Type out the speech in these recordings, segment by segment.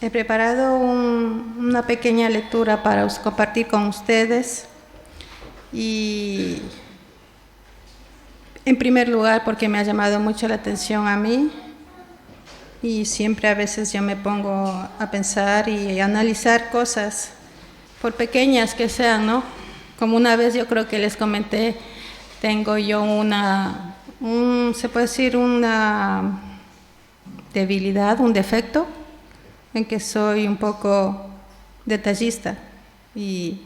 He preparado una pequeña lectura para compartir con ustedes y en primer lugar porque me ha llamado mucho la atención a mí y siempre a veces yo me pongo a pensar y a analizar cosas, por pequeñas que sean, ¿no? Como una vez yo creo que les comenté, tengo yo se puede decir una debilidad, un defecto, en que soy un poco detallista y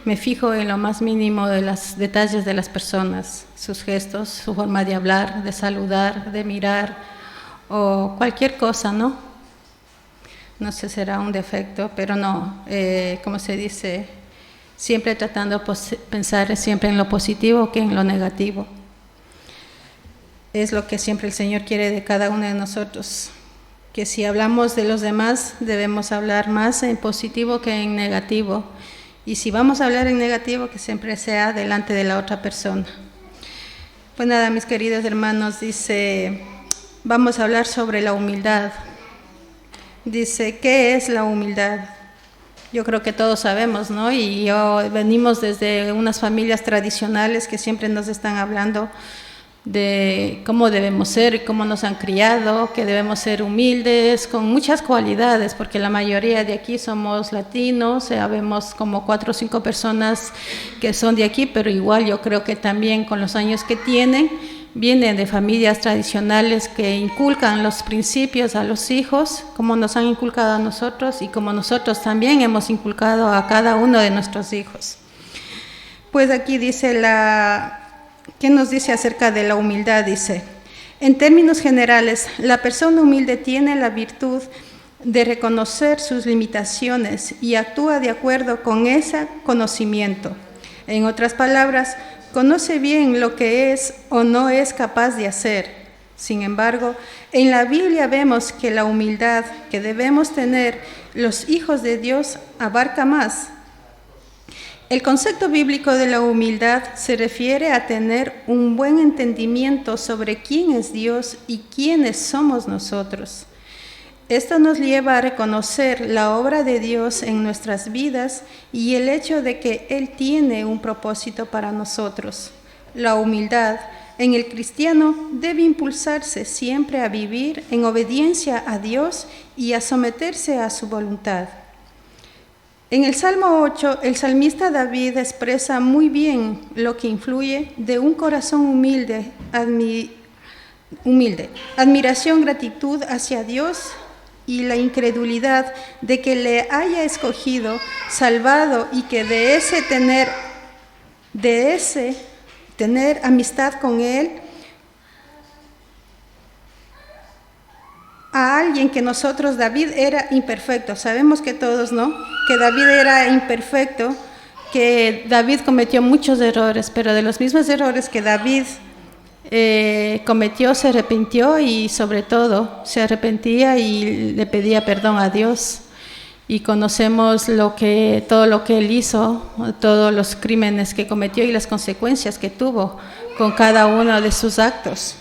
me fijo en lo más mínimo de los detalles de las personas, sus gestos, su forma de hablar, de saludar, de mirar o cualquier cosa, ¿no? No sé, será un defecto, pero no, como se dice, siempre tratando de pensar siempre en lo positivo que en lo negativo. Es lo que siempre el Señor quiere de cada uno de nosotros, que si hablamos de los demás debemos hablar más en positivo que en negativo, y si vamos a hablar en negativo que siempre sea delante de la otra persona. Pues nada, mis queridos hermanos, vamos a hablar sobre la humildad. Dice, ¿qué es la humildad? Yo creo que todos sabemos, ¿no? Y venimos desde unas familias tradicionales que siempre nos están hablando de cómo debemos ser y cómo nos han criado, que debemos ser humildes, con muchas cualidades, porque la mayoría de aquí somos latinos, habemos como 4 o 5 personas que son de aquí, pero igual yo creo que también con los años que tienen, vienen de familias tradicionales que inculcan los principios a los hijos, como nos han inculcado a nosotros y como nosotros también hemos inculcado a cada uno de nuestros hijos. Pues aquí dice ¿qué nos dice acerca de la humildad? Dice, en términos generales, la persona humilde tiene la virtud de reconocer sus limitaciones y actúa de acuerdo con ese conocimiento. En otras palabras, conoce bien lo que es o no es capaz de hacer. Sin embargo, en la Biblia vemos que la humildad que debemos tener los hijos de Dios abarca más. El concepto bíblico de la humildad se refiere a tener un buen entendimiento sobre quién es Dios y quiénes somos nosotros. Esto nos lleva a reconocer la obra de Dios en nuestras vidas y el hecho de que Él tiene un propósito para nosotros. La humildad en el cristiano debe impulsarse siempre a vivir en obediencia a Dios y a someterse a su voluntad. En el Salmo 8, el salmista David expresa muy bien lo que influye de un corazón humilde, admiración, gratitud hacia Dios y la incredulidad de que le haya escogido, salvado y que de ese tener amistad con Él, a alguien que David era imperfecto. Sabemos que todos, ¿no? Que David era imperfecto, que David cometió muchos errores, pero de los mismos errores que David cometió, se arrepintió y sobre todo se arrepentía y le pedía perdón a Dios. Y conocemos todo lo que él hizo, todos los crímenes que cometió y las consecuencias que tuvo con cada uno de sus actos.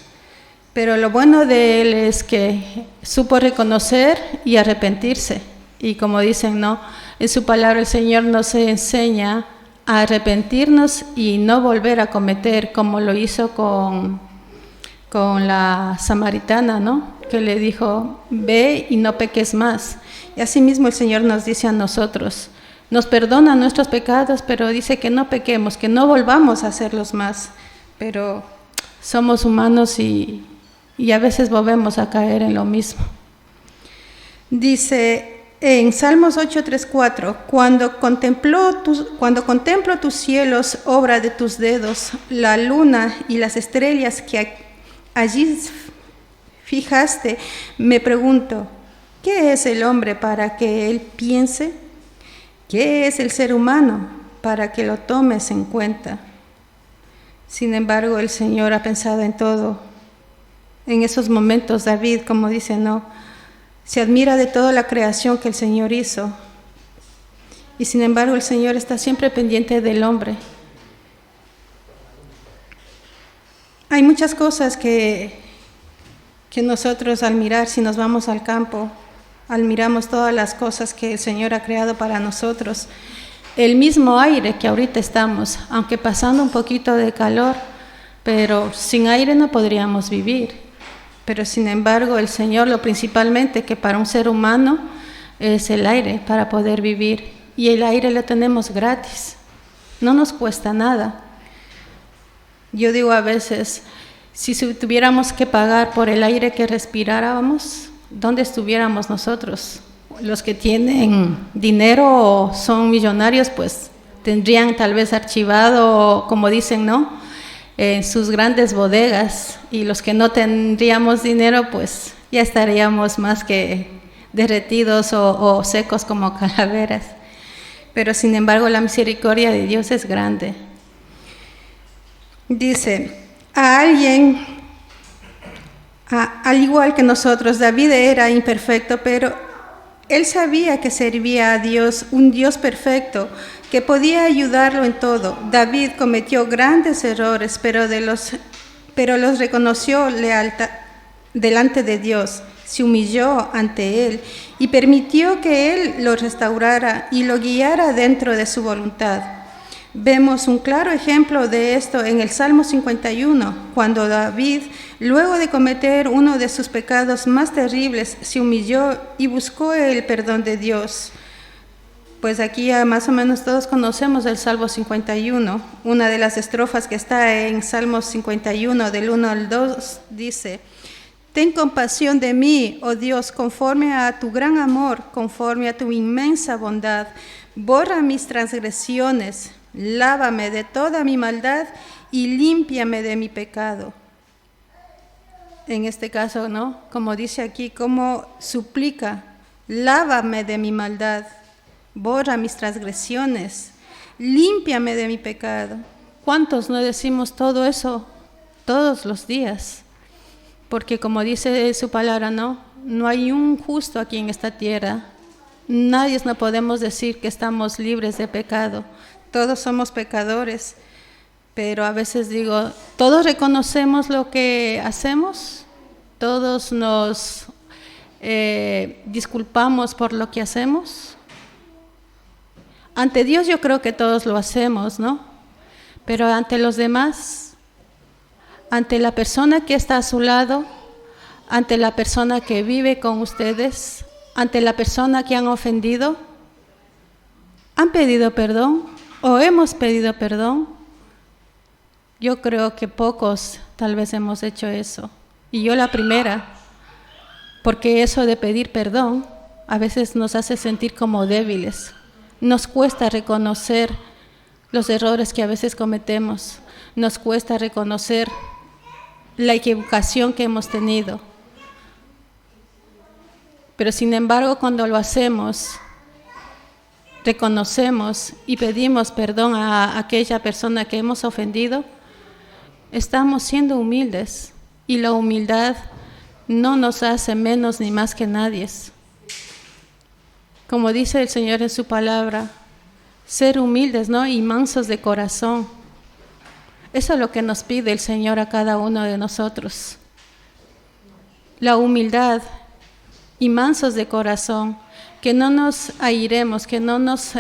Pero lo bueno de él es que supo reconocer y arrepentirse. Y como dicen, ¿no? En su palabra el Señor nos enseña a arrepentirnos y no volver a cometer como lo hizo con la samaritana, ¿no? Que le dijo, ve y no peques más. Y asimismo el Señor nos dice a nosotros, nos perdona nuestros pecados, pero dice que no pequemos, que no volvamos a hacerlos más. Pero somos humanos y a veces volvemos a caer en lo mismo. Dice en Salmos 8:3-4, cuando contemplo tus cielos, obra de tus dedos, la luna y las estrellas que allí fijaste, me pregunto, ¿qué es el hombre para que él piense? ¿Qué es el ser humano para que lo tomes en cuenta? Sin embargo, el Señor ha pensado en todo. En esos momentos, David, como dice, no, se admira de toda la creación que el Señor hizo. Y sin embargo, el Señor está siempre pendiente del hombre. Hay muchas cosas que nosotros al mirar, si nos vamos al campo, admiramos todas las cosas que el Señor ha creado para nosotros. El mismo aire que ahorita estamos, aunque pasando un poquito de calor, pero sin aire no podríamos vivir. Pero sin embargo, el Señor, lo principalmente que para un ser humano es el aire para poder vivir. Y el aire lo tenemos gratis, no nos cuesta nada. Yo digo a veces, si tuviéramos que pagar por el aire que respiráramos, ¿dónde estuviéramos nosotros? Los que tienen dinero o son millonarios, pues tendrían tal vez archivado, como dicen, ¿no?, en sus grandes bodegas, y los que no tendríamos dinero, pues ya estaríamos más que derretidos o secos como calaveras. Pero sin embargo, la misericordia de Dios es grande. Dice, al igual que nosotros, David era imperfecto, pero él sabía que servía a Dios, un Dios perfecto, que podía ayudarlo en todo. David cometió grandes errores, pero los reconoció delante de Dios, se humilló ante Él y permitió que Él lo restaurara y lo guiara dentro de su voluntad. Vemos un claro ejemplo de esto en el Salmo 51, cuando David, luego de cometer uno de sus pecados más terribles, se humilló y buscó el perdón de Dios. Pues aquí ya más o menos todos conocemos el Salmo 51. Una de las estrofas que está en Salmo 51, del 1 al 2, dice: Ten compasión de mí, oh Dios, conforme a tu gran amor, conforme a tu inmensa bondad. Borra mis transgresiones, lávame de toda mi maldad y límpiame de mi pecado. En este caso, ¿no?, como dice aquí, como suplica, lávame de mi maldad, borra mis transgresiones, límpiame de mi pecado. ¿Cuántos no decimos todo eso todos los días? Porque como dice su palabra, no hay un justo aquí en esta tierra. Nadie no podemos decir que estamos libres de pecado. Todos somos pecadores, pero a veces digo, todos reconocemos lo que hacemos, todos nos disculpamos por lo que hacemos. Ante Dios yo creo que todos lo hacemos, ¿no? Pero ante los demás, ante la persona que está a su lado, ante la persona que vive con ustedes, ante la persona que han ofendido, ¿han pedido perdón o hemos pedido perdón? Yo creo que pocos tal vez hemos hecho eso, y yo la primera, porque eso de pedir perdón a veces nos hace sentir como débiles. Nos cuesta reconocer los errores que a veces cometemos, nos cuesta reconocer la equivocación que hemos tenido. Pero sin embargo, cuando lo hacemos, reconocemos y pedimos perdón a aquella persona que hemos ofendido, estamos siendo humildes, y la humildad no nos hace menos ni más que nadie. Como dice el Señor en su palabra, ser humildes, ¿no?, y mansos de corazón. Eso es lo que nos pide el Señor a cada uno de nosotros. La humildad y mansos de corazón, que no nos airemos, que no nos,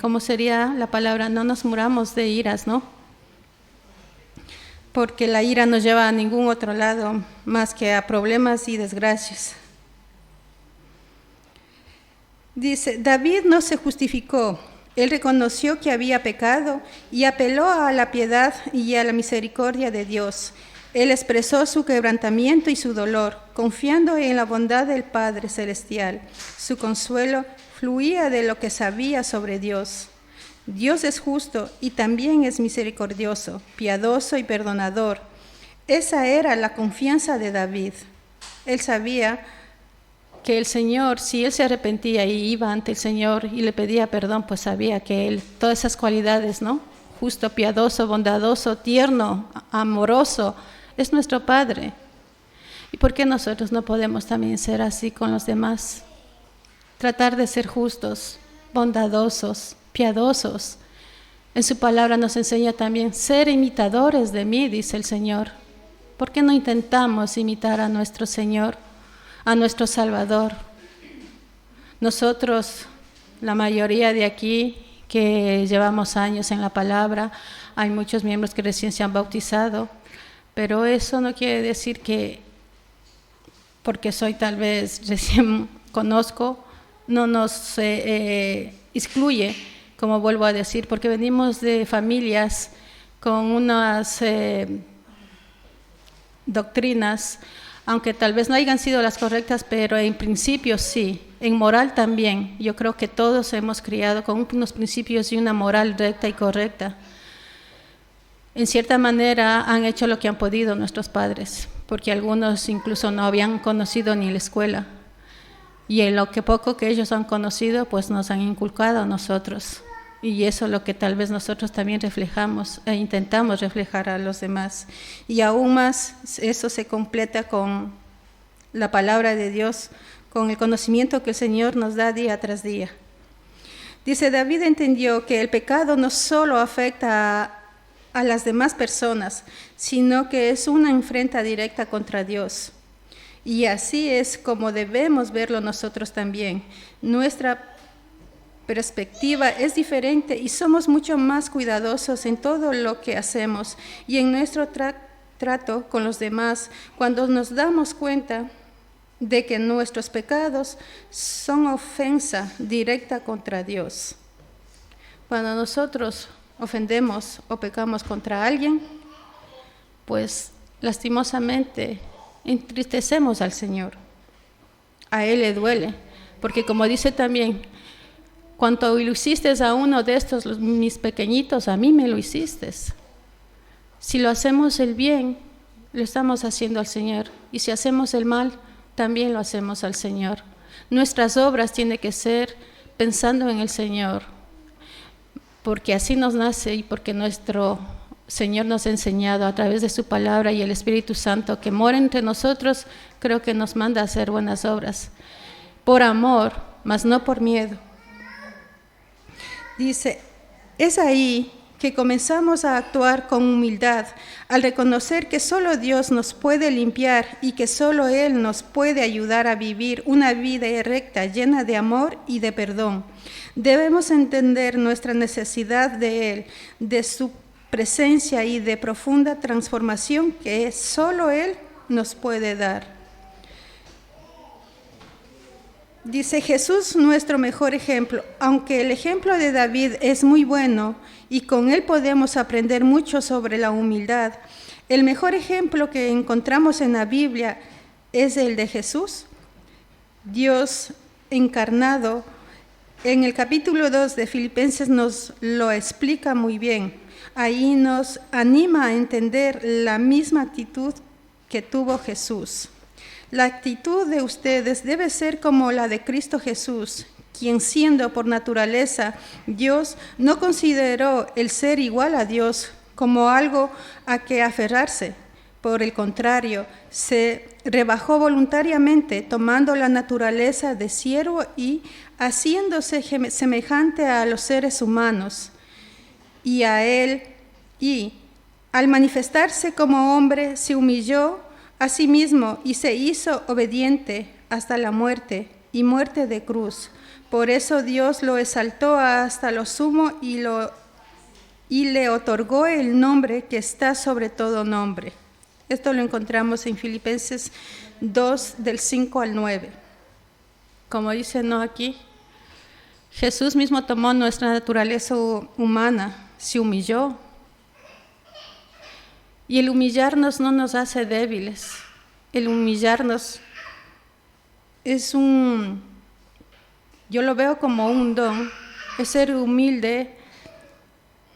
¿cómo sería la palabra? No nos muramos de iras, ¿no? Porque la ira no lleva a ningún otro lado más que a problemas y desgracias. Dice, David no se justificó, él reconoció que había pecado y apeló a la piedad y a la misericordia de Dios. Él expresó su quebrantamiento y su dolor, confiando en la bondad del Padre Celestial. Su consuelo fluía de lo que sabía sobre Dios. Dios es justo y también es misericordioso, piadoso y perdonador. Esa era la confianza de David. Él sabía que el Señor, si él se arrepentía y iba ante el Señor y le pedía perdón, pues sabía que él, todas esas cualidades, ¿no?, justo, piadoso, bondadoso, tierno, amoroso, es nuestro Padre. ¿Y por qué nosotros no podemos también ser así con los demás? Tratar de ser justos, bondadosos, piadosos. En su palabra nos enseña también ser imitadores de mí, dice el Señor. ¿Por qué no intentamos imitar a nuestro Señor, a nuestro Salvador? Nosotros, la mayoría de aquí que llevamos años en la palabra, hay muchos miembros que recién se han bautizado, pero eso no quiere decir que porque soy tal vez recién conozco, no nos excluye, como vuelvo a decir, porque venimos de familias con unas doctrinas, aunque tal vez no hayan sido las correctas, pero en principio sí, en moral también. Yo creo que todos hemos criado con unos principios y una moral recta y correcta. En cierta manera han hecho lo que han podido nuestros padres, porque algunos incluso no habían conocido ni la escuela. Y en lo que poco que ellos han conocido, pues nos han inculcado a nosotros. Y eso es lo que tal vez nosotros también reflejamos e intentamos reflejar a los demás. Y aún más, eso se completa con la palabra de Dios, con el conocimiento que el Señor nos da día tras día. Dice, David entendió que el pecado no solo afecta a las demás personas, sino que es una afrenta directa contra Dios. Y así es como debemos verlo nosotros también. Nuestra perspectiva es diferente y somos mucho más cuidadosos en todo lo que hacemos y en nuestro trato con los demás, cuando nos damos cuenta de que nuestros pecados son ofensa directa contra Dios. Cuando nosotros ofendemos o pecamos contra alguien, pues lastimosamente entristecemos al Señor. A Él le duele, porque como dice también, cuanto lo hiciste a uno de estos, mis pequeñitos, a mí me lo hiciste. Si lo hacemos el bien, lo estamos haciendo al Señor, y si hacemos el mal, también lo hacemos al Señor. Nuestras obras tienen que ser pensando en el Señor, porque así nos nace y porque nuestro Señor nos ha enseñado a través de su palabra y el Espíritu Santo que mora entre nosotros, creo que nos manda a hacer buenas obras, por amor, mas no por miedo. Dice, es ahí que comenzamos a actuar con humildad, al reconocer que solo Dios nos puede limpiar y que solo Él nos puede ayudar a vivir una vida recta, llena de amor y de perdón. Debemos entender nuestra necesidad de Él, de su presencia y de profunda transformación que solo Él nos puede dar. Dice Jesús, nuestro mejor ejemplo. Aunque el ejemplo de David es muy bueno y con él podemos aprender mucho sobre la humildad, el mejor ejemplo que encontramos en la Biblia es el de Jesús, Dios encarnado. En el capítulo 2 de Filipenses nos lo explica muy bien. Ahí nos anima a entender la misma actitud que tuvo Jesús. La actitud de ustedes debe ser como la de Cristo Jesús, quien siendo por naturaleza Dios, no consideró el ser igual a Dios como algo a que aferrarse. Por el contrario, se rebajó voluntariamente, tomando la naturaleza de siervo y haciéndose semejante a los seres humanos. Y al manifestarse como hombre, se humilló a sí mismo y se hizo obediente hasta la muerte y muerte de cruz. Por eso Dios lo exaltó hasta lo sumo y le otorgó el nombre que está sobre todo nombre. Esto lo encontramos en Filipenses 2, del 5 al 9. Como dice aquí, Jesús mismo tomó nuestra naturaleza humana, se humilló. Y el humillarnos no nos hace débiles. El humillarnos yo lo veo como un don. El ser humilde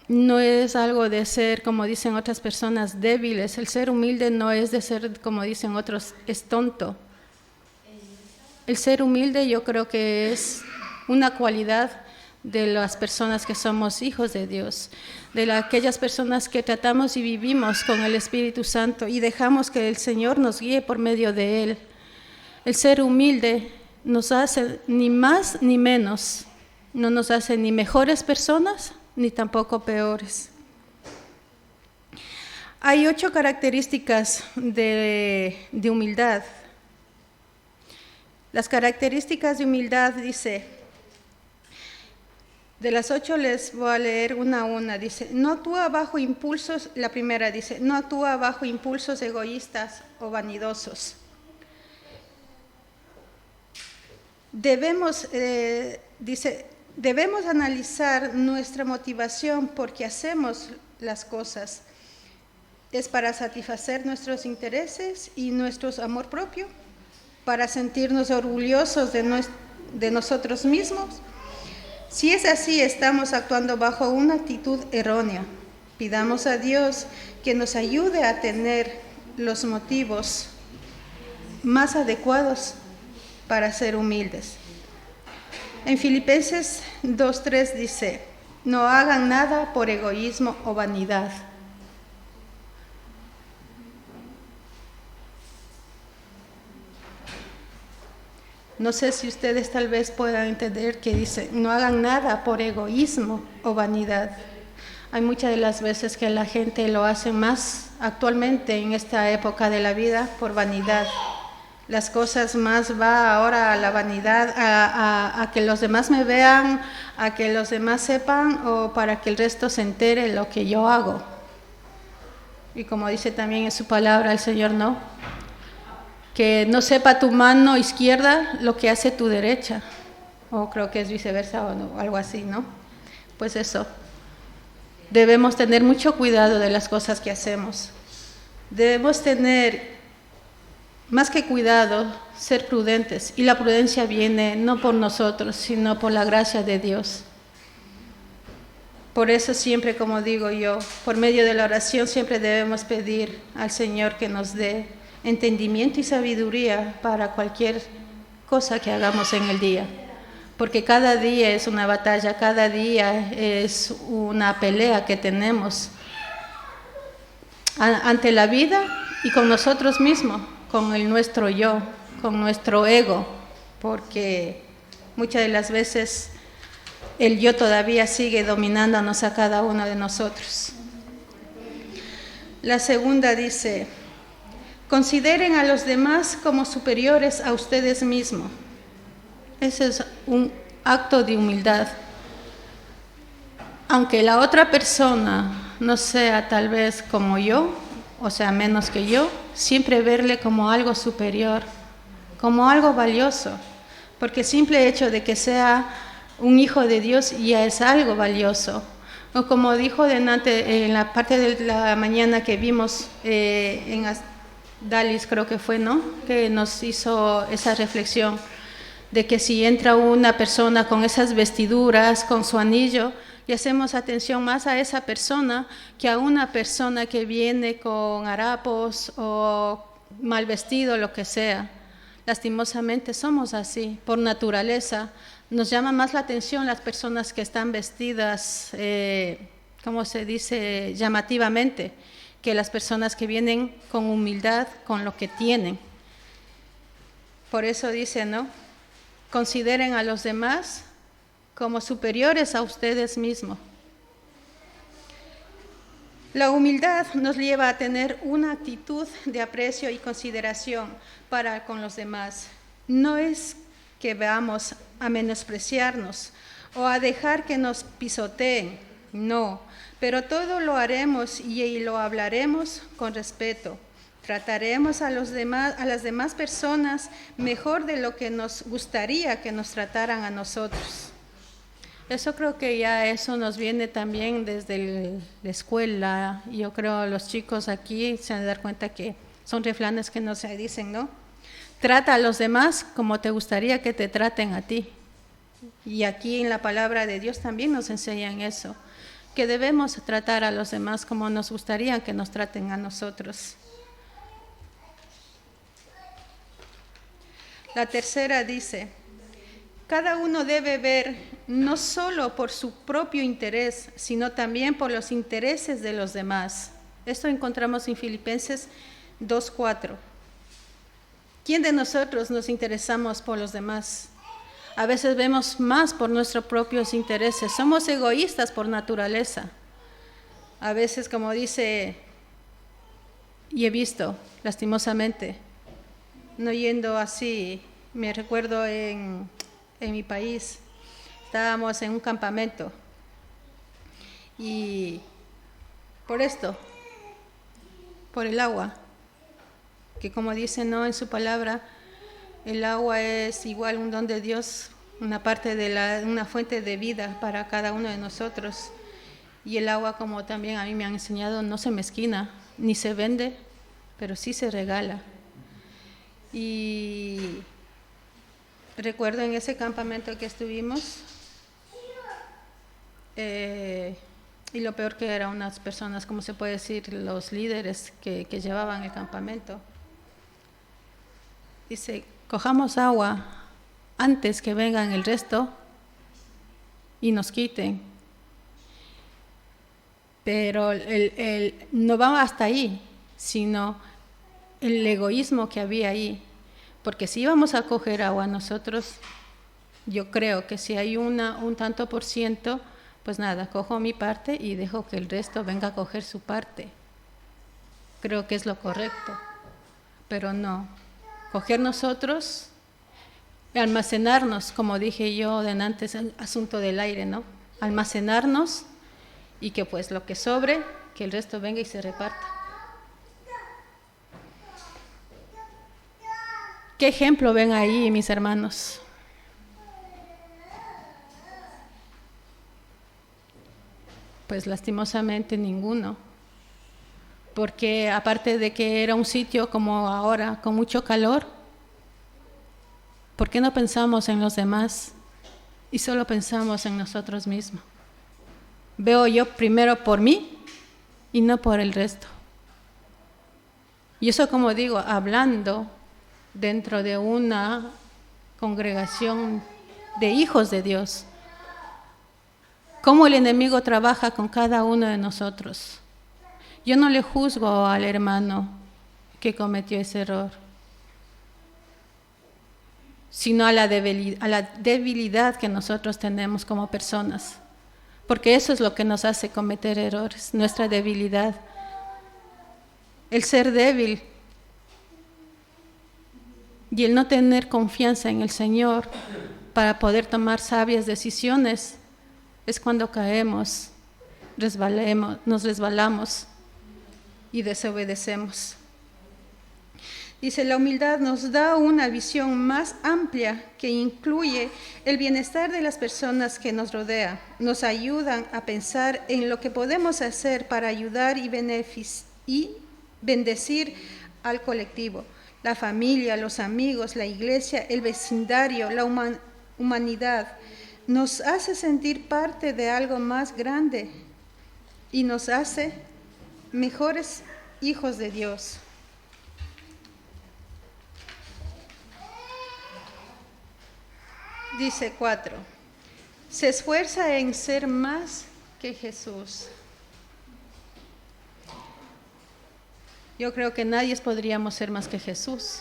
no es algo de ser, como dicen otras personas, débiles. El ser humilde no es de ser, como dicen otros, es tonto. El ser humilde yo creo que es una cualidad de las personas que somos hijos de Dios, de aquellas personas que tratamos y vivimos con el Espíritu Santo y dejamos que el Señor nos guíe por medio de Él. El ser humilde nos hace ni más ni menos, no nos hace ni mejores personas ni tampoco peores. Hay 8 características de humildad. Las características de humildad, dice, de las 8 les voy a leer una a una. Dice, no actúa bajo impulsos, la primera dice, no actúa bajo impulsos egoístas o vanidosos. Debemos analizar nuestra motivación porque hacemos las cosas. ¿Es para satisfacer nuestros intereses y nuestro amor propio? ¿Para sentirnos orgullosos de nosotros mismos? Si es así, estamos actuando bajo una actitud errónea. Pidamos a Dios que nos ayude a tener los motivos más adecuados para ser humildes. En Filipenses 2:3 dice, no hagan nada por egoísmo o vanidad. No sé si ustedes tal vez puedan entender que dice, no hagan nada por egoísmo o vanidad. Hay muchas de las veces que la gente lo hace más actualmente en esta época de la vida por vanidad. Las cosas más va ahora a la vanidad, a que los demás me vean, a que los demás sepan o para que el resto se entere lo que yo hago. Y como dice también en su palabra el Señor, ¿no? Que no sepa tu mano izquierda lo que hace tu derecha. O creo que es viceversa o no, algo así, ¿no? Pues eso. Debemos tener mucho cuidado de las cosas que hacemos. Debemos tener, más que cuidado, ser prudentes. Y la prudencia viene no por nosotros, sino por la gracia de Dios. Por eso siempre, como digo yo, por medio de la oración siempre debemos pedir al Señor que nos dé entendimiento y sabiduría para cualquier cosa que hagamos en el día. Porque cada día es una batalla, cada día es una pelea que tenemos ante la vida y con nosotros mismos, con nuestro yo, con nuestro ego, porque muchas de las veces el yo todavía sigue dominándonos a cada uno de nosotros. La segunda dice, consideren a los demás como superiores a ustedes mismos. Ese es un acto de humildad. Aunque la otra persona no sea tal vez como yo, o sea, menos que yo, siempre verle como algo superior, como algo valioso, porque el simple hecho de que sea un hijo de Dios ya es algo valioso. O como dijo Denante en la parte de la mañana que vimos en Dalis, creo que fue, ¿no? Que nos hizo esa reflexión de que si entra una persona con esas vestiduras, con su anillo, y hacemos atención más a esa persona que a una persona que viene con harapos o mal vestido, lo que sea. Lastimosamente somos así, por naturaleza. Nos llama más la atención las personas que están vestidas, ¿cómo se dice?, llamativamente, que las personas que vienen con humildad, con lo que tienen. Por eso dice, ¿no? Consideren a los demás como superiores a ustedes mismos. La humildad nos lleva a tener una actitud de aprecio y consideración para con los demás. No es que veamos a menospreciarnos o a dejar que nos pisoteen, no, pero todo lo haremos y lo hablaremos con respeto. Trataremos a las demás personas mejor de lo que nos gustaría que nos trataran a nosotros. Eso creo que ya eso nos viene también desde la escuela. Yo creo los chicos aquí se han de dar cuenta que son refranes que nos dicen, ¿no? Trata a los demás como te gustaría que te traten a ti. Y aquí en la palabra de Dios también nos enseñan eso, que debemos tratar a los demás como nos gustaría que nos traten a nosotros. La tercera dice, cada uno debe ver no solo por su propio interés, sino también por los intereses de los demás. Esto encontramos en Filipenses 2:4. ¿Quién de nosotros nos interesamos por los demás? A veces vemos más por nuestros propios intereses. Somos egoístas por naturaleza. A veces, como dice, y he visto, lastimosamente, no yendo así Me recuerdo en mi país, estábamos en un campamento y por esto, por el agua, que como dice, ¿no?, en su palabra, el agua es igual un don de Dios, una parte de una fuente de vida para cada uno de nosotros. Y el agua, como también a mí me han enseñado, no se mezquina, ni se vende, pero sí se regala. Y recuerdo en ese campamento que estuvimos, y lo peor que eran unas personas, como se puede decir, los líderes que llevaban el campamento. Dice, cojamos agua antes que vengan el resto y nos quiten. Pero no va hasta ahí, sino el egoísmo que había ahí. Porque si íbamos a coger agua nosotros, yo creo que si hay un tanto por ciento, pues nada, cojo mi parte y dejo que el resto venga a coger su parte. Creo que es lo correcto. Pero no, coger nosotros, almacenarnos, como dije yo de antes, el asunto del aire, ¿no? Almacenarnos y que pues lo que sobre, que el resto venga y se reparta. ¿Qué ejemplo ven ahí, mis hermanos? Pues lastimosamente ninguno. Porque aparte de que era un sitio como ahora, con mucho calor, ¿por qué no pensamos en los demás y solo pensamos en nosotros mismos? Veo yo primero por mí y no por el resto. Y eso, como digo, hablando dentro de una congregación de hijos de Dios. Cómo el enemigo trabaja con cada uno de nosotros. Yo no le juzgo al hermano que cometió ese error, sino a la debilidad que nosotros tenemos como personas. Porque eso es lo que nos hace cometer errores, nuestra debilidad. El ser débil y el no tener confianza en el Señor para poder tomar sabias decisiones es cuando caemos, nos resbalamos y desobedecemos. Dice, la humildad nos da una visión más amplia que incluye el bienestar de las personas que nos rodean. Nos ayudan a pensar en lo que podemos hacer para ayudar y bendecir al colectivo, la familia, los amigos, la iglesia, el vecindario, la humanidad. Nos hace sentir parte de algo más grande y nos hace mejores hijos de Dios. Dice 4, se esfuerza en ser más que Jesús. Yo creo que nadie podríamos ser más que Jesús.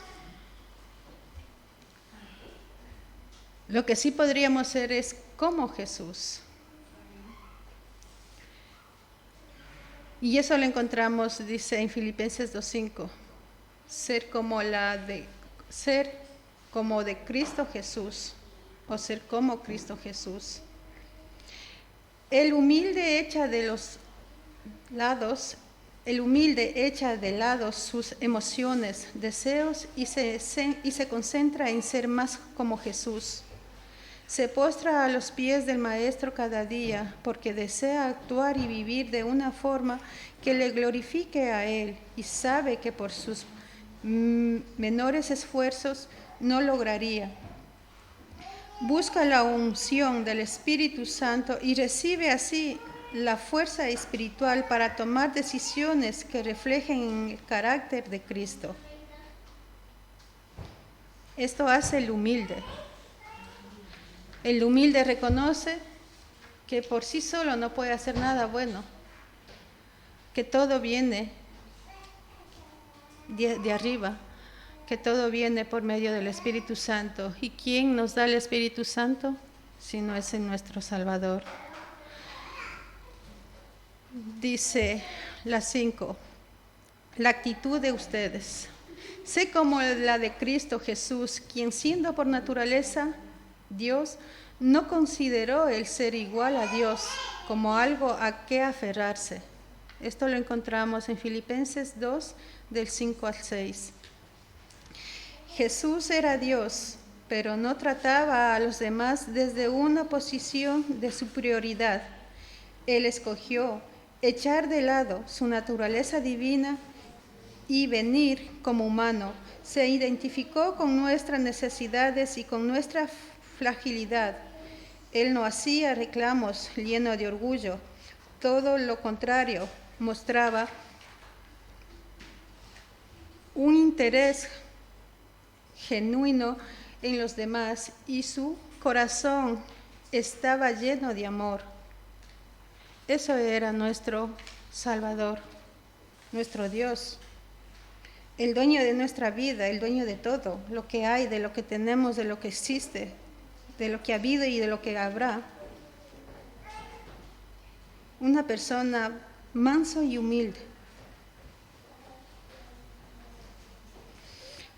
Lo que sí podríamos ser es como Jesús. Y eso lo encontramos, dice en Filipenses 2:5, ser como de Cristo Jesús, o ser como Cristo Jesús. El humilde echa de lado sus emociones, deseos y se concentra en ser más como Jesús. Se postra a los pies del Maestro cada día porque desea actuar y vivir de una forma que le glorifique a Él y sabe que por sus menores esfuerzos no lograría. Busca la unción del Espíritu Santo y recibe así la fuerza espiritual para tomar decisiones que reflejen el carácter de Cristo. Esto hace el humilde. El humilde reconoce que por sí solo no puede hacer nada bueno, que todo viene de arriba, que todo viene por medio del Espíritu Santo. ¿Y quién nos da el Espíritu Santo? Si no es en nuestro Salvador. Dice la 5, la actitud de ustedes. Sé como la de Cristo Jesús, quien siendo por naturaleza Dios, no consideró el ser igual a Dios como algo a qué aferrarse. Esto lo encontramos en Filipenses 2, del 5 al 6. Jesús era Dios, pero no trataba a los demás desde una posición de superioridad. Él escogió echar de lado su naturaleza divina y venir como humano. Se identificó con nuestras necesidades y con nuestra fragilidad. Él no hacía reclamos llenos de orgullo. Todo lo contrario, mostraba un interés genuino en los demás y su corazón estaba lleno de amor. Eso era nuestro Salvador, nuestro Dios, el dueño de nuestra vida, el dueño de todo, lo que hay, de lo que tenemos, de lo que existe, de lo que ha habido y de lo que habrá. Una persona manso y humilde,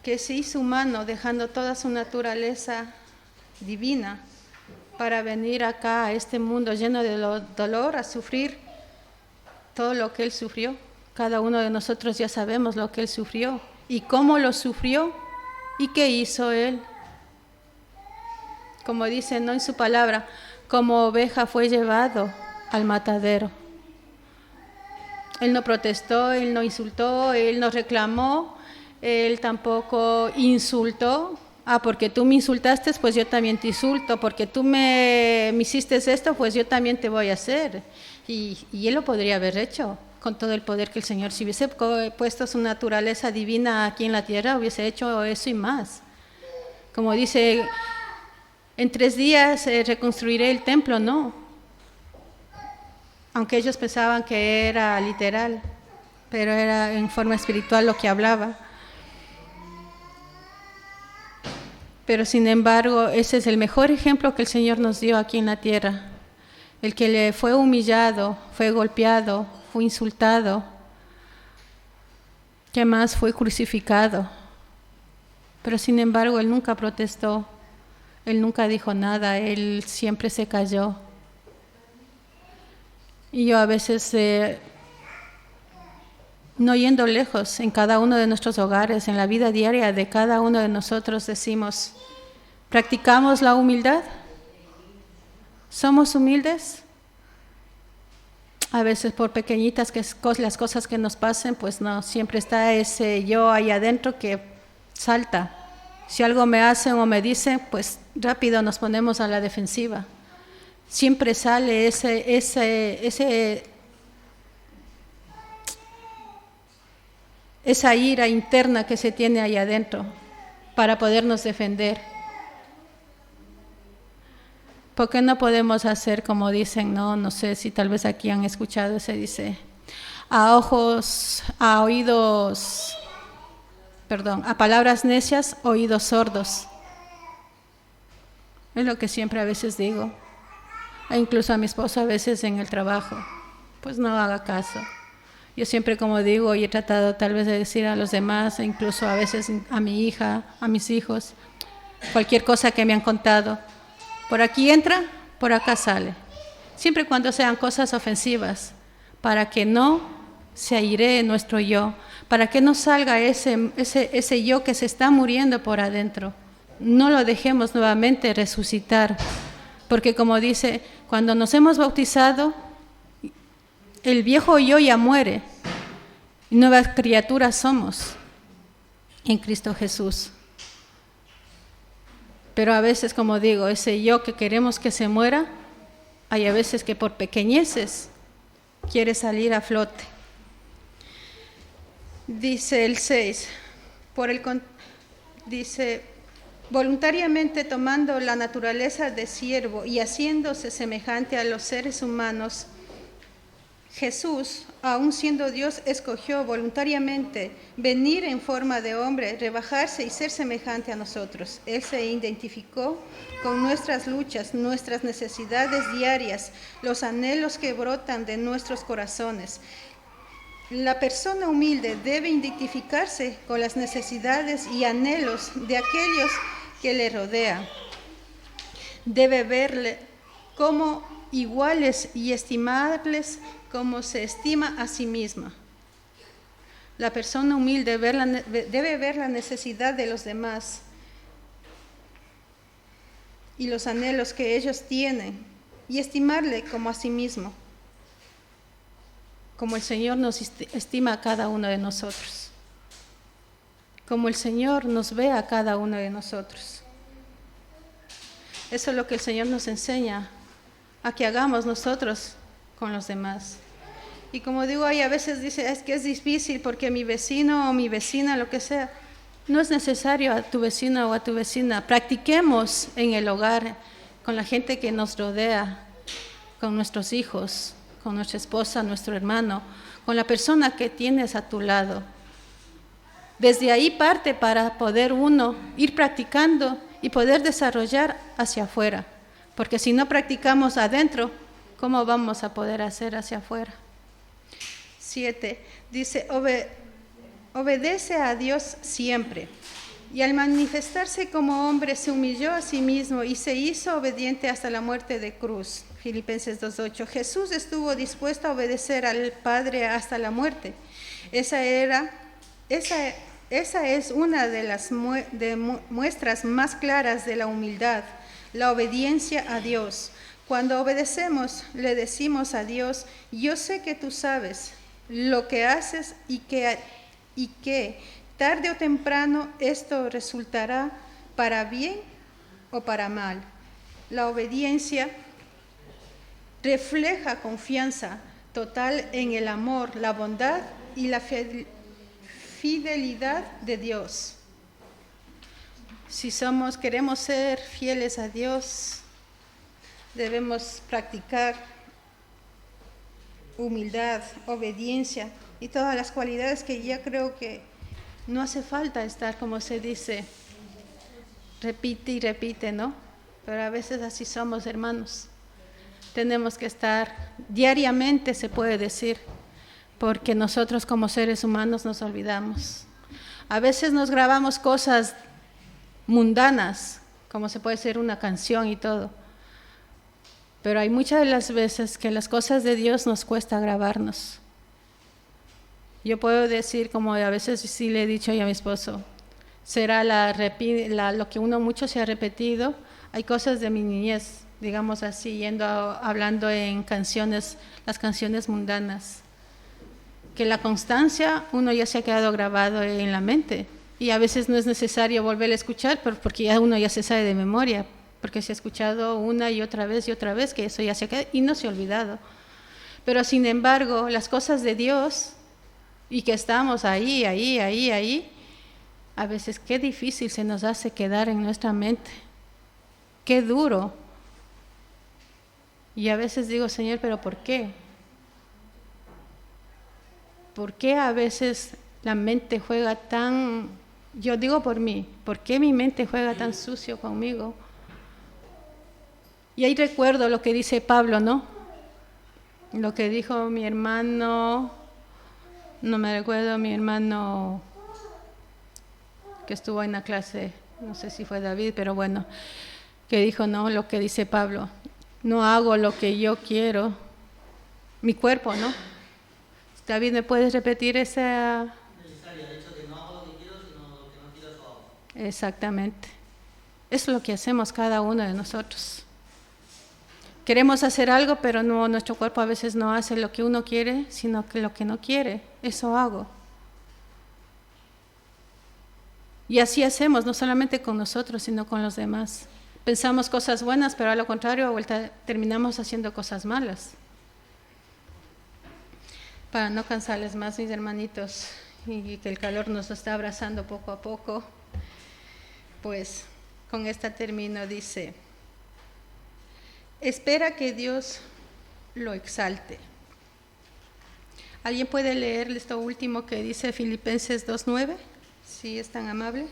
que se hizo humano dejando toda su naturaleza divina para venir acá a este mundo lleno de dolor, a sufrir todo lo que Él sufrió. Cada uno de nosotros ya sabemos lo que Él sufrió y cómo lo sufrió y qué hizo Él. Como dice, ¿no?, en su palabra, como oveja fue llevado al matadero. Él no protestó, Él no insultó, Él no reclamó, Él tampoco insultó. Porque tú me insultaste, pues yo también te insulto. Porque tú me hiciste esto, pues yo también te voy a hacer. Y Él lo podría haber hecho con todo el poder que el Señor, si hubiese puesto su naturaleza divina aquí en la tierra, hubiese hecho eso y más. Como dice, en 3 días reconstruiré el templo, no. Aunque ellos pensaban que era literal, pero era en forma espiritual lo que hablaba. Pero sin embargo, ese es el mejor ejemplo que el Señor nos dio aquí en la tierra. El que le fue humillado, fue golpeado, fue insultado, que más fue crucificado. Pero sin embargo, Él nunca protestó, Él nunca dijo nada, Él siempre se calló. Y yo a veces, no yendo lejos, en cada uno de nuestros hogares, en la vida diaria de cada uno de nosotros decimos, ¿practicamos la humildad? ¿Somos humildes? A veces por pequeñitas las cosas que nos pasen, pues no, siempre está ese yo ahí adentro que salta. Si algo me hacen o me dicen, pues rápido nos ponemos a la defensiva. Siempre sale esa ira interna que se tiene ahí adentro para podernos defender. ¿Por qué no podemos hacer como dicen, no sé si tal vez aquí han escuchado, se dice, a palabras necias, oídos sordos? Es lo que siempre a veces digo. E incluso a mi esposo a veces en el trabajo, pues no haga caso. Yo siempre, como digo, y he tratado tal vez de decir a los demás, e incluso a veces a mi hija, a mis hijos, cualquier cosa que me han contado, por aquí entra, por acá sale. Siempre y cuando sean cosas ofensivas, para que no se airee nuestro yo, para que no salga ese yo que se está muriendo por adentro. No lo dejemos nuevamente resucitar, porque como dice, cuando nos hemos bautizado, el viejo yo ya muere, y nuevas criaturas somos en Cristo Jesús. Pero a veces, como digo, ese yo que queremos que se muera, hay a veces que por pequeñeces quiere salir a flote. Dice el 6, dice, voluntariamente tomando la naturaleza de siervo y haciéndose semejante a los seres humanos, Jesús, aun siendo Dios, escogió voluntariamente venir en forma de hombre, rebajarse y ser semejante a nosotros. Él se identificó con nuestras luchas, nuestras necesidades diarias, los anhelos que brotan de nuestros corazones. La persona humilde debe identificarse con las necesidades y anhelos de aquellos que le rodean. Debe verle como iguales y estimables como se estima a sí misma. La persona humilde debe ver la necesidad de los demás y los anhelos que ellos tienen y estimarle como a sí mismo, como el Señor nos estima a cada uno de nosotros, como el Señor nos ve a cada uno de nosotros. Eso es lo que el Señor nos enseña a que hagamos nosotros con los demás. Y como digo, hay a veces dice, es que es difícil porque mi vecino o mi vecina, lo que sea, no es necesario a tu vecino o a tu vecina. Practiquemos en el hogar, con la gente que nos rodea, con nuestros hijos, con nuestra esposa, nuestro hermano, con la persona que tienes a tu lado. Desde ahí parte para poder uno ir practicando y poder desarrollar hacia afuera. Porque si no practicamos adentro, ¿cómo vamos a poder hacer hacia afuera? 7. Dice, obedece a Dios siempre. Y al manifestarse como hombre se humilló a sí mismo y se hizo obediente hasta la muerte de cruz. Filipenses 2:8. Jesús estuvo dispuesto a obedecer al Padre hasta la muerte. Esa es una de las muestras más claras de la humildad, la obediencia a Dios. Cuando obedecemos, le decimos a Dios, yo sé que tú sabes lo que haces y que tarde o temprano esto resultará para bien o para mal. La obediencia refleja confianza total en el amor, la bondad y la fidelidad de Dios. Si queremos ser fieles a Dios, debemos practicar humildad, obediencia y todas las cualidades que ya creo que no hace falta estar, como se dice, repite y repite, ¿no? Pero a veces así somos, hermanos. Tenemos que estar diariamente, se puede decir, porque nosotros como seres humanos nos olvidamos. A veces nos grabamos cosas mundanas, como se puede ser una canción y todo. Pero hay muchas de las veces que las cosas de Dios nos cuesta grabarnos. Yo puedo decir, como a veces sí le he dicho a mi esposo, será lo que uno mucho se ha repetido. Hay cosas de mi niñez, digamos así, hablando en canciones, las canciones mundanas, que la constancia uno ya se ha quedado grabado en la mente y a veces no es necesario volver a escuchar porque ya uno ya se sabe de memoria, porque se ha escuchado una y otra vez que eso ya se ha quedado y no se ha olvidado. Pero sin embargo, las cosas de Dios y que estamos ahí, a veces qué difícil se nos hace quedar en nuestra mente, qué duro. Y a veces digo, Señor, ¿pero por qué? ¿Por qué a veces la mente juega tan, yo digo por mí, ¿por qué mi mente juega tan sucio conmigo? Y ahí recuerdo lo que dice Pablo, ¿no? Lo que dijo mi hermano, no me recuerdo, mi hermano que estuvo en la clase, no sé si fue David, pero bueno, que dijo, no, lo que dice Pablo, no hago lo que yo quiero, mi cuerpo, ¿no? David, ¿me puedes repetir esa? Necesario, el hecho de no hago lo que quiero, sino lo que no quiero, eso hago. Exactamente. Eso es lo que hacemos cada uno de nosotros. Queremos hacer algo, pero no, nuestro cuerpo a veces no hace lo que uno quiere, sino que lo que no quiere, eso hago. Y así hacemos, no solamente con nosotros, sino con los demás. Pensamos cosas buenas, pero a lo contrario, a vuelta terminamos haciendo cosas malas. Para no cansarles más, mis hermanitos, y que el calor nos está abrazando poco a poco, pues con esta termino, dice, espera que Dios lo exalte. ¿Alguien puede leer esto último que dice Filipenses 2:9? Si es tan amable.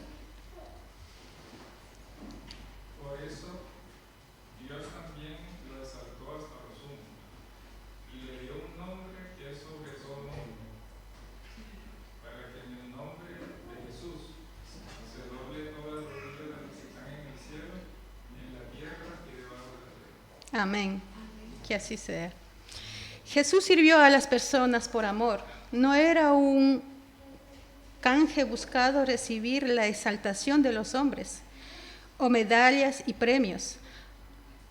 Por eso Dios también lo exaltó hasta lo sumo y le dio un nombre que es sobre todo nombre, Amén. Que así sea. Jesús sirvió a las personas por amor. No era un canje buscado recibir la exaltación de los hombres o medallas y premios.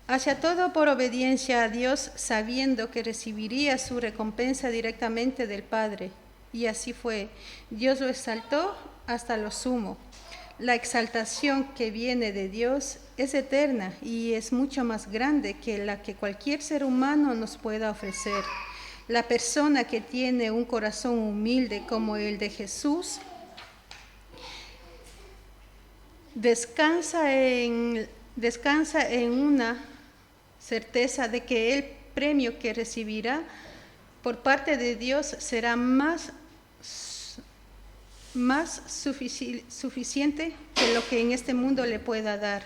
Hacía todo por obediencia a Dios, sabiendo que recibiría su recompensa directamente del Padre. Y así fue. Dios lo exaltó hasta lo sumo. La exaltación que viene de Dios es eterna y es mucho más grande que la que cualquier ser humano nos pueda ofrecer. La persona que tiene un corazón humilde como el de Jesús descansa en una certeza de que el premio que recibirá por parte de Dios será más suficiente que lo que en este mundo le pueda dar.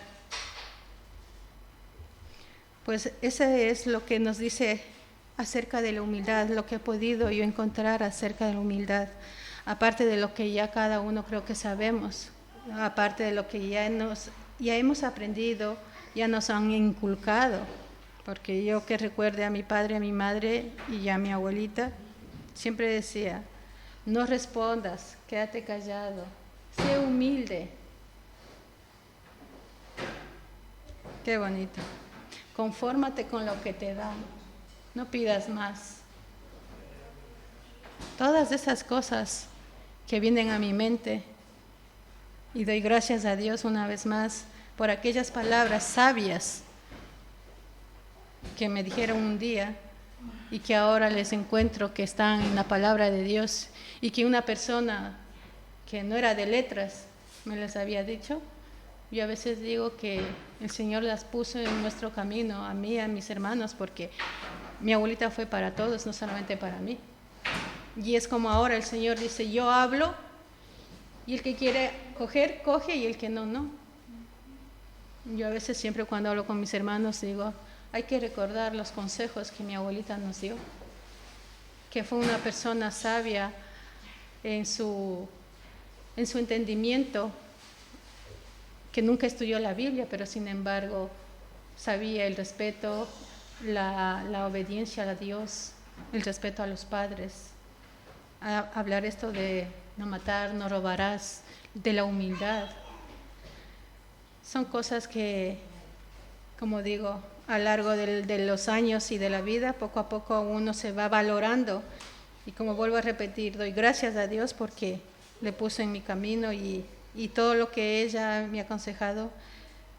Pues eso es lo que nos dice acerca de la humildad, lo que he podido yo encontrar acerca de la humildad, aparte de lo que ya cada uno creo que sabemos, aparte de lo que ya hemos aprendido, ya nos han inculcado, porque yo que recuerde a mi padre, a mi madre y a mi abuelita, siempre decía: no respondas, quédate callado, sé humilde. Qué bonito. Confórmate con lo que te dan, no pidas más. Todas esas cosas que vienen a mi mente, y doy gracias a Dios una vez más por aquellas palabras sabias que me dijeron un día y que ahora les encuentro que están en la palabra de Dios, y que una persona que no era de letras me las había dicho. Yo a veces digo que el Señor las puso en nuestro camino, a mí, a mis hermanos, porque mi abuelita fue para todos, no solamente para mí. Y es como ahora el Señor dice: yo hablo, y el que quiere coger, coge, y el que no, no. Yo a veces siempre cuando hablo con mis hermanos digo: hay que recordar los consejos que mi abuelita nos dio, que fue una persona sabia en su entendimiento, que nunca estudió la Biblia, pero sin embargo sabía el respeto, la obediencia a Dios, el respeto a los padres. Hablar esto de no matar, no robarás, de la humildad. Son cosas que, como digo, a lo largo de los años y de la vida, poco a poco uno se va valorando. Y como vuelvo a repetir, doy gracias a Dios porque le puso en mi camino, y todo lo que ella me ha aconsejado,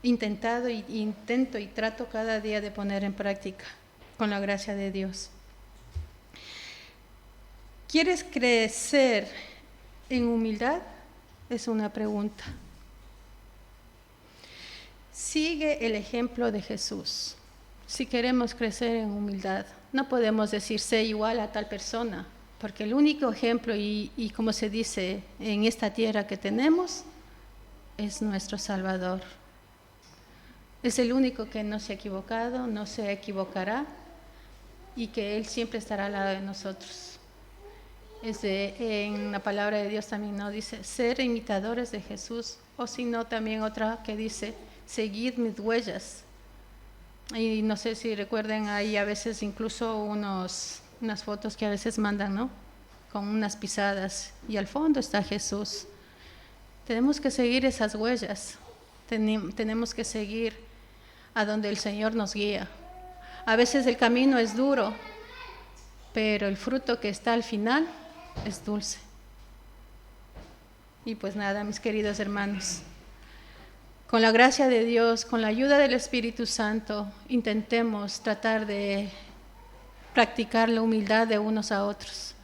intentado y intento y trato cada día de poner en práctica, con la gracia de Dios. ¿Quieres crecer en humildad? Es una pregunta. Sigue el ejemplo de Jesús. Si queremos crecer en humildad, no podemos decir sé igual a tal persona, porque el único ejemplo y como se dice en esta tierra que tenemos es nuestro Salvador. Es el único que no se ha equivocado, no se equivocará, y que Él siempre estará al lado de nosotros. En la palabra de Dios también nos dice ser imitadores de Jesús, o si no también otra que dice seguid mis huellas. Y no sé si recuerden, hay a veces incluso unas fotos que a veces mandan, ¿no? Con unas pisadas, y al fondo está Jesús. Tenemos que seguir esas huellas, tenemos que seguir a donde el Señor nos guía. A veces el camino es duro, pero el fruto que está al final es dulce. Y pues nada, mis queridos hermanos, con la gracia de Dios, con la ayuda del Espíritu Santo, intentemos tratar de practicar la humildad de unos a otros,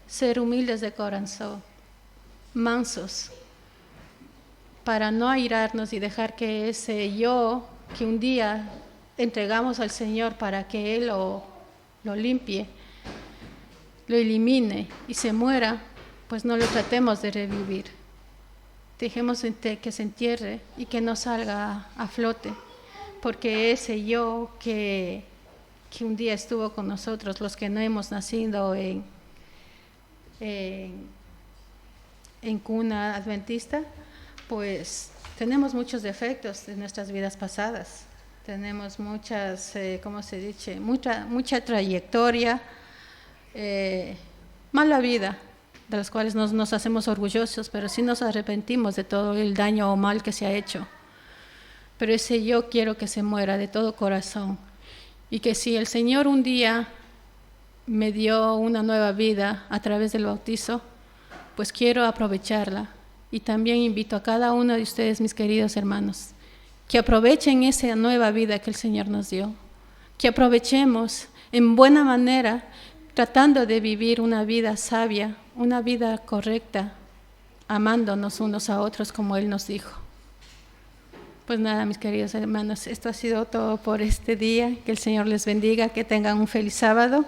ser humildes de corazón, mansos, para no airarnos y dejar que ese yo que un día entregamos al Señor para que Él lo limpie, lo elimine y se muera, pues no lo tratemos de revivir. Dejemos que se entierre y que no salga a flote, porque ese yo que un día estuvo con nosotros, los que no hemos nacido en cuna adventista, pues tenemos muchos defectos de nuestras vidas pasadas. tenemos muchas, ¿cómo se dice? Mucha trayectoria, mala vida, de las cuales nos hacemos orgullosos, pero sí nos arrepentimos de todo el daño o mal que se ha hecho. Pero ese yo quiero que se muera de todo corazón. Y que si el Señor un día me dio una nueva vida a través del bautizo, pues quiero aprovecharla. Y también invito a cada uno de ustedes, mis queridos hermanos, que aprovechen esa nueva vida que el Señor nos dio. Que aprovechemos en buena manera, tratando de vivir una vida sabia, una vida correcta, amándonos unos a otros como Él nos dijo. Pues nada, mis queridos hermanos, esto ha sido todo por este día. Que el Señor les bendiga, que tengan un feliz sábado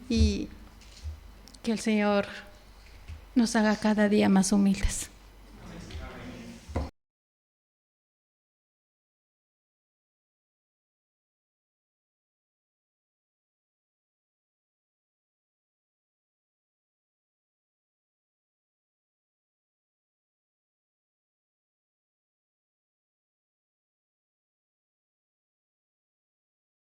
y que el Señor nos haga cada día más humildes.